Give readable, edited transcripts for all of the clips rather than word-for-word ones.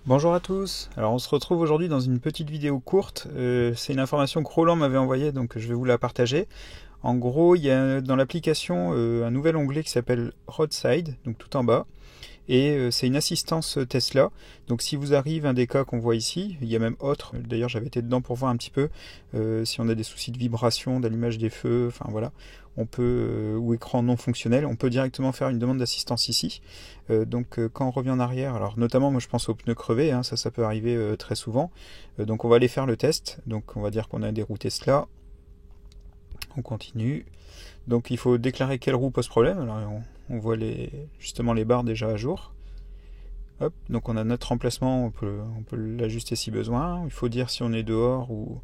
Bonjour à tous, alors on se retrouve aujourd'hui dans une petite vidéo courte, c'est une information que Roland m'avait envoyée donc je vais vous la partager. En gros il y a dans l'application un nouvel onglet qui s'appelle Roadside, donc tout en bas, et c'est une assistance Tesla. Donc si vous arrive un des cas qu'on voit ici, il y a même autre, d'ailleurs j'avais été dedans pour voir un petit peu, si on a des soucis de vibration, d'allumage des feux, enfin voilà, on peut, ou écran non fonctionnel, on peut directement faire une demande d'assistance ici. Quand on revient en arrière, alors notamment moi je pense aux pneus crevés, hein, ça peut arriver très souvent. Donc on va aller faire le test, donc on va dire qu'on a des roues Tesla, on continue. Donc il faut déclarer quelle roue pose problème. Alors on voit justement les barres déjà à jour. Hop, donc on a notre emplacement, on peut l'ajuster si besoin. Il faut dire si on est dehors ou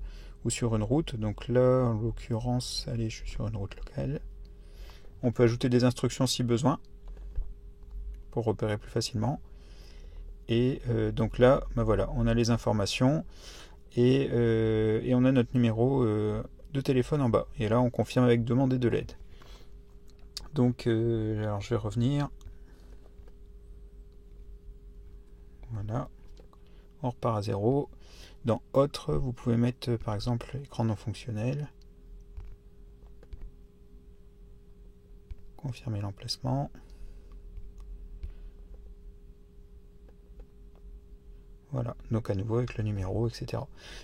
sur une route. Donc là, en l'occurrence, allez, je suis sur une route locale. On peut ajouter des instructions si besoin pour repérer plus facilement. Et donc là, ben voilà, on a les informations et on a notre numéro de téléphone en bas. Et là, on confirme avec demander de l'aide. Donc, alors je vais revenir. Voilà, on repart à zéro. Dans autre, vous pouvez mettre par exemple écran non fonctionnel. Confirmer l'emplacement. Voilà, donc à nouveau avec le numéro, etc.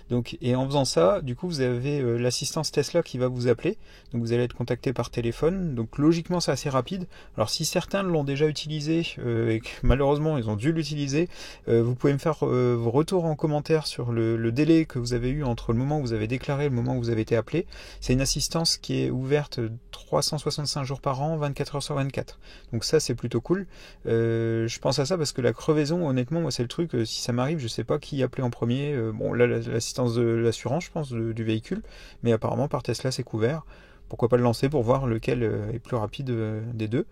Donc, et en faisant ça, du coup, vous avez l'assistance Tesla qui va vous appeler. Donc, vous allez être contacté par téléphone. Donc, logiquement, c'est assez rapide. Alors, si certains l'ont déjà utilisé et que malheureusement, ils ont dû l'utiliser, vous pouvez me faire vos retours en commentaire sur le délai que vous avez eu entre le moment où vous avez déclaré et le moment où vous avez été appelé. C'est une assistance qui est ouverte 365 jours par an, 24 heures sur 24. Donc, ça, c'est plutôt cool. Je pense à ça parce que la crevaison, honnêtement, moi, c'est le truc, si ça m'arrive, je sais pas qui appeler en premier. Bon, là, l'assistance de l'assurance, je pense, du véhicule, mais apparemment par Tesla, c'est couvert. Pourquoi pas le lancer pour voir lequel est plus rapide des deux.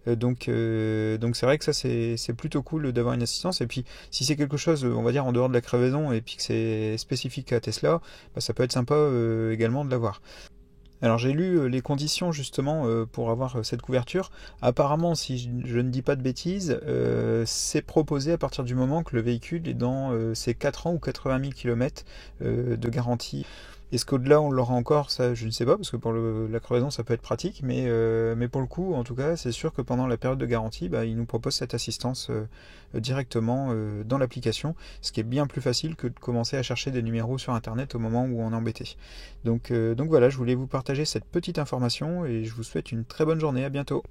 Donc c'est vrai que ça c'est plutôt cool d'avoir une assistance. Et puis si c'est quelque chose, on va dire en dehors de la crevaison et puis que c'est spécifique à Tesla, bah, ça peut être sympa également de l'avoir. Alors j'ai lu les conditions justement pour avoir cette couverture. Apparemment, si je ne dis pas de bêtises, c'est proposé à partir du moment que le véhicule est dans ses 4 ans ou 80 000 km de garantie. Est-ce qu'au-delà on l'aura encore? Ça je ne sais pas, parce que pour la crevaison ça peut être pratique, mais pour le coup en tout cas c'est sûr que pendant la période de garantie, bah, il nous propose cette assistance directement dans l'application, ce qui est bien plus facile que de commencer à chercher des numéros sur internet au moment où on est embêté. Donc voilà, je voulais vous partager cette petite information et je vous souhaite une très bonne journée, à bientôt.